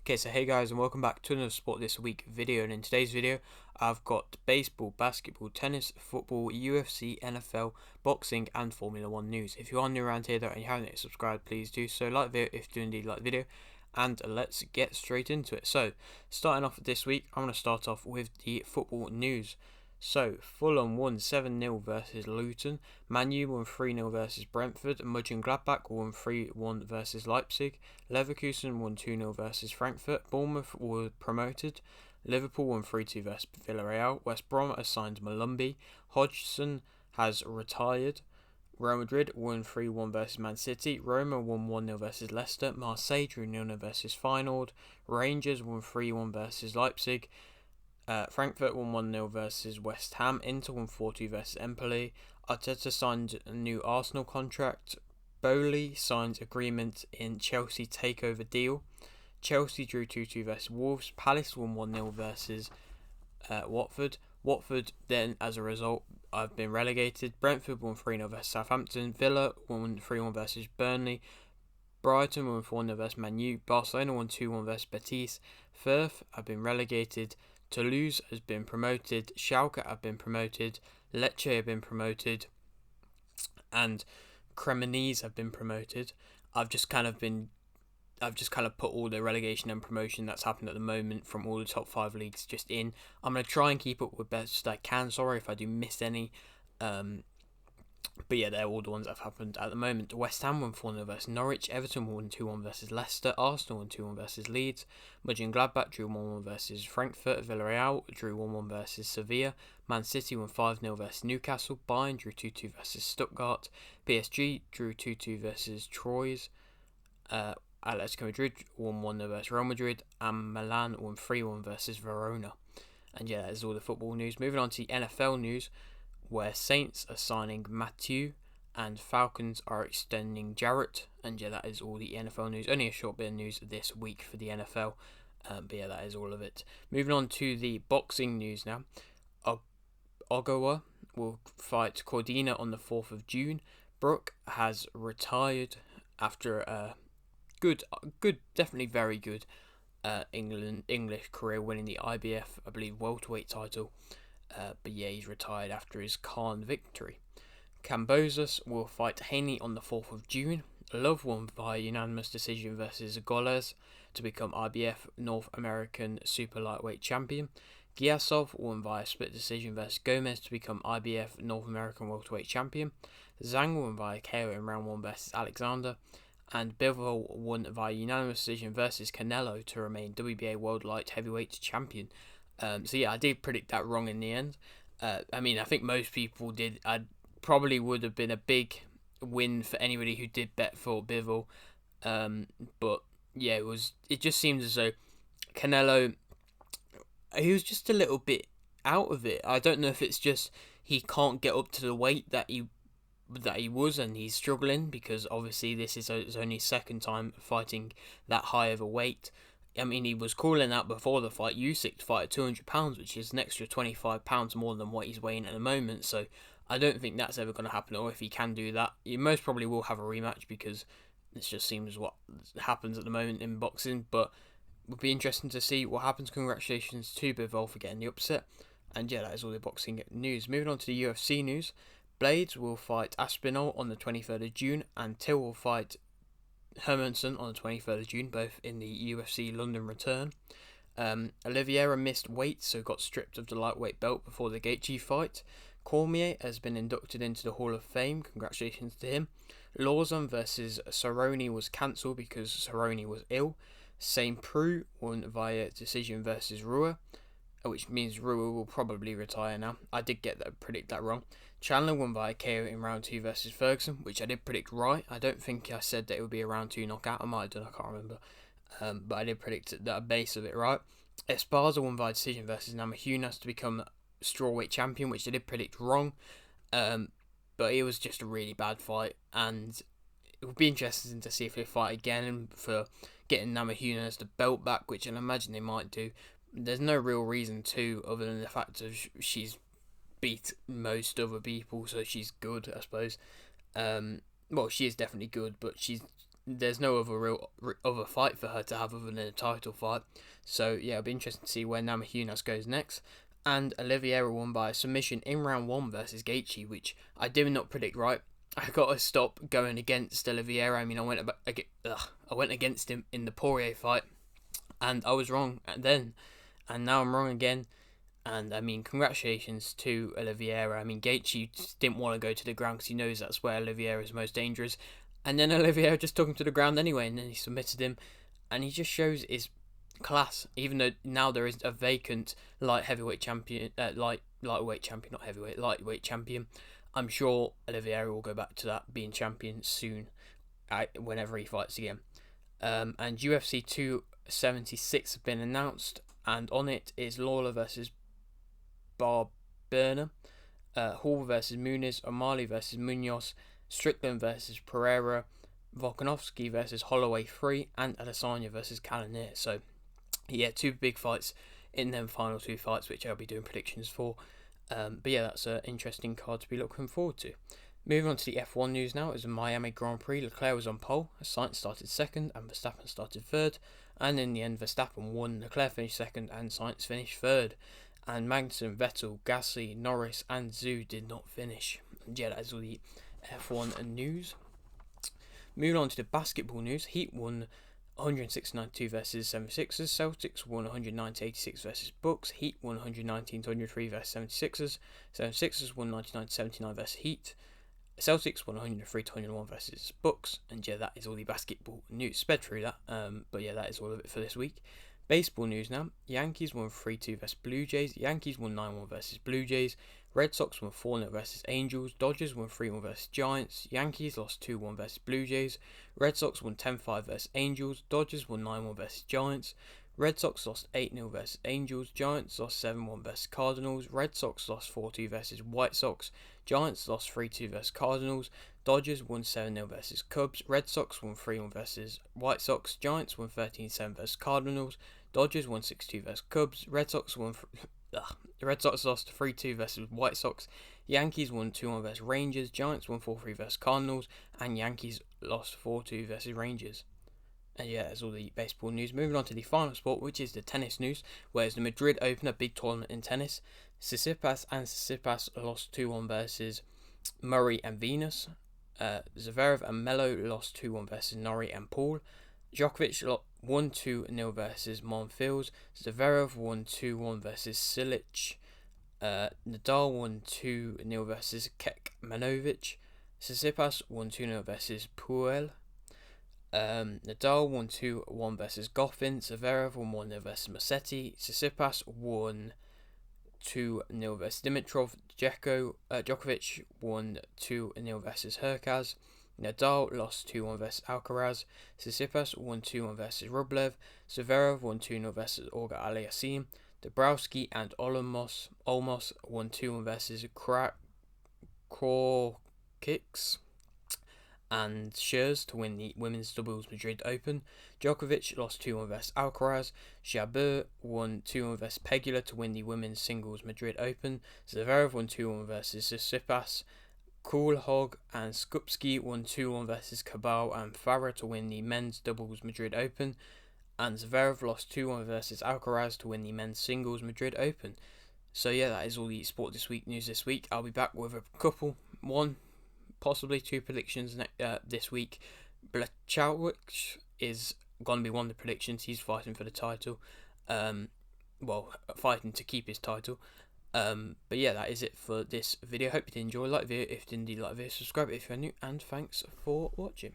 Okay, so hey guys, and welcome back to another Sport This Week video. And in today's video, I've got baseball, basketball, tennis, football, UFC, NFL, boxing, and Formula 1 news. If you are new around here though and you haven't yet subscribed, please do so. Like the video if you do indeed like the video, and let's get straight into it. So, starting off this week, I'm going to start off with the football news. So, Fulham won 7-0 versus Luton, Man U won 3-0 versus Brentford, Mönchengladbach won 3-1 versus Leipzig, Leverkusen won 2-0 versus Frankfurt, Bournemouth were promoted, Liverpool won 3-2 versus Villarreal, West Brom has signed Malumbi, Hodgson has retired, Real Madrid won 3-1 versus Man City, Roma won 1-0 versus Leicester, Marseille drew 0-0 versus Feyenoord, Rangers won 3-1 versus Leipzig, Frankfurt won 1-0 versus West Ham, Inter won 4-2 versus Empoli, Arteta signed a new Arsenal contract, Bowley signed agreement in Chelsea takeover deal, Chelsea drew 2-2 versus Wolves, Palace won 1-0 versus Watford. Watford then, as a result, have been relegated. Brentford won 3-0 versus Southampton, Villa won 3-1 versus Burnley, Brighton won 4-0 versus Man U, Barcelona won 2-1 versus Betis, Firth have been relegated, Toulouse has been promoted, Schalke have been promoted, Lecce have been promoted, and Cremonese have been promoted. I've just kind of put all the relegation and promotion that's happened at the moment from all the top 5 leagues just in. I'm going to try and keep up with best I can. Sorry if I do miss any. But yeah, they're all the ones that have happened at the moment. West Ham won 4-0 versus Norwich, Everton won 2-1 versus Leicester, Arsenal won 2-1 versus Leeds, Mönchengladbach drew 1-1 versus Frankfurt, Villarreal drew 1-1 versus Sevilla, Man City won 5-0 versus Newcastle, Bayern drew 2-2 versus Stuttgart, PSG drew 2-2 versus Troyes, Atletico Madrid won 1-0 versus Real Madrid, and Milan won 3-1 versus Verona. And yeah, that is all the football news. Moving on to the NFL news, where Saints are signing Mathieu and Falcons are extending Jarrett. And yeah, that is all the NFL news. Only a short bit of news this week for the NFL. But yeah, that is all of it. Moving on to the boxing news now. Ogawa will fight Cordina on the 4th of June. Brooke has retired after a good, definitely very good English career, winning the IBF, I believe, welterweight title. But yeah, he's retired after his Khan victory. Kambosos will fight Haney on the 4th of June. Love won by unanimous decision versus Goles to become IBF North American Super Lightweight Champion. Giasov won via split decision versus Gomez to become IBF North American Welterweight Champion. Zhang won via KO in round 1 versus Alexander. And Bivol won via unanimous decision versus Canelo to remain WBA World Light Heavyweight Champion. So yeah, I did predict that wrong in the end. I mean, I think most people did. I probably would have been a big win for anybody who did bet for Bivol. But yeah, it just seems as though Canelo, he was just a little bit out of it. I don't know if it's just he can't get up to the weight that he was, and he's struggling because obviously this is his only second time fighting that high of a weight. I mean, he was calling out before the fight Usyk to fight at 200 pounds, which is an extra 25 pounds more than what he's weighing at the moment. So I don't think that's ever going to happen. Or if he can do that, he most probably will have a rematch, because this just seems what happens at the moment in boxing. But it would be interesting to see what happens. Congratulations to Bivol for getting the upset. And yeah, that is all the boxing news. Moving on to the UFC news. Blades will fight Aspinall on the 23rd of June, and Till will fight Hermanson on the 23rd of June, both in the UFC London return. Oliveira missed weight, so got stripped of the lightweight belt before the Gaethje fight. Cormier has been inducted into the Hall of Fame. Congratulations to him. Lawson versus Cerrone was cancelled because Cerrone was ill. Saint Preux won via decision versus Rua, which means Rua will probably retire now. I did predict that wrong. Chandler won via KO in round 2 versus Ferguson, which I did predict right. I don't think I said that it would be a round 2 knockout. I might have done, I can't remember. But I did predict the base of it right. Esparza won via decision versus Namajunas to become strawweight champion, which I did predict wrong. But it was just a really bad fight, and it would be interesting to see if they fight again for getting Namajunas the belt back, which I imagine they might do. There's no real reason to, other than the fact of she's beat most other people, so she's good, I suppose. Well, she is definitely good, but she's there's no other fight for her to have other than a title fight. So yeah, it'll be interesting to see where Namajunas goes next. And Oliveira won by submission in round 1 versus Gaethje, which I did not predict right. I got to stop going against Oliveira. I mean, I went against him in the Poirier fight, and I was wrong then, and now I'm wrong again. And I mean, congratulations to Oliveira. I mean, Gaethje didn't want to go to the ground because he knows that's where Oliveira is most dangerous. And then Oliveira just took him to the ground anyway, and then he submitted him. And he just shows his class, even though now there is a vacant lightweight champion. I'm sure Oliveira will go back to that, being champion soon, whenever he fights again. And UFC 276 have been announced, and on it is Lawler versus Barberna, Hall versus Muniz, O'Malley versus Munoz, Strickland versus Pereira, Volkanovski versus Holloway 3, and Adesanya versus Cannonier. So, yeah, 2 big fights in them final 2 fights, which I'll be doing predictions for. But yeah, that's an interesting card to be looking forward to. Moving on to the F1 news now, is the Miami Grand Prix. Leclerc was on pole, Sainz started 2nd, and Verstappen started 3rd. And in the end, Verstappen won, Leclerc finished 2nd, and Sainz finished 3rd. And Magnussen, Vettel, Gasly, Norris, and Zhu did not finish. And yeah, that is all the F1 news. Moving on to the basketball news, Heat won 106-92 versus 76ers. Celtics won 190-86 versus Bucks. Heat won 119-103 versus 76ers. 76ers won 99-79 versus Heat. Celtics won 103-101 versus Bucks. And yeah, that is all the basketball news. Sped through that, but yeah, that is all of it for this week. Baseball news now. Yankees won 3-2 versus Blue Jays. Yankees won 9-1 versus Blue Jays. Red Sox won 4-0 versus Angels. Dodgers won 3-1 versus Giants. Yankees lost 2-1 versus Blue Jays. Red Sox won 10-5 versus Angels. Dodgers won 9-1 versus Giants. Red Sox lost 8-0 versus Angels. Giants lost 7-1 versus Cardinals. Red Sox lost 4-2 versus White Sox. Giants lost 3-2 versus Cardinals. Dodgers won 7-0 versus Cubs. Red Sox won 3-1 versus White Sox. Giants won 13-7 versus Cardinals. Dodgers won 6-2 versus Cubs. Red Sox lost 3-2 versus White Sox. Yankees won 2-1 versus Rangers. Giants won 4-3 versus Cardinals. And Yankees lost 4-2 versus Rangers. And yeah, that's all the baseball news. Moving on to the final sport, which is the tennis news, where it's the Madrid Open, a big tournament in tennis. Tsitsipas lost 2-1 versus Murray and Venus. Zverev and Melo lost 2-1 versus Norrie and Paul. Djokovic won 2-0 versus Monfils. Zverev won 2-1 versus Silic. Nadal won 2-0 versus Kekmanovic. Tsitsipas won 2-0 versus Puel. Nadal won 2-1 versus Goffin. Zverev won 1-0 versus Musetti. Tsitsipas won 2-0 versus Dimitrov. Djokovic won 2-0 versus Hurkacz. Nadal lost 2-1 versus Alcaraz. Tsitsipas won 2-1 versus Rublev. Zverev won 2-0 versus Olga Aliassime. Dabrowski and Olmos won 2-1 versus Krawkix and Scherz to win the Women's Doubles Madrid Open. Djokovic lost 2-1 versus Alcaraz. Jabeur won 2-1 versus Pegula to win the Women's Singles Madrid Open. Zverev won 2-1 versus Tsitsipas. Koolhoeg and Skupski won 2-1 versus Cabal and Farah to win the Men's Doubles Madrid Open. And Zverev lost 2-1 versus Alcaraz to win the Men's Singles Madrid Open. So yeah, that is all the sport this week news this week. I'll be back with a couple, possibly 2 predictions this week. Blachowicz is going to be one of the predictions. He's fighting for the title. Fighting to keep his title. But yeah, that is it for this video. Hope you did enjoy. Like the video if you didn't, like the video, subscribe if you're new, and thanks for watching.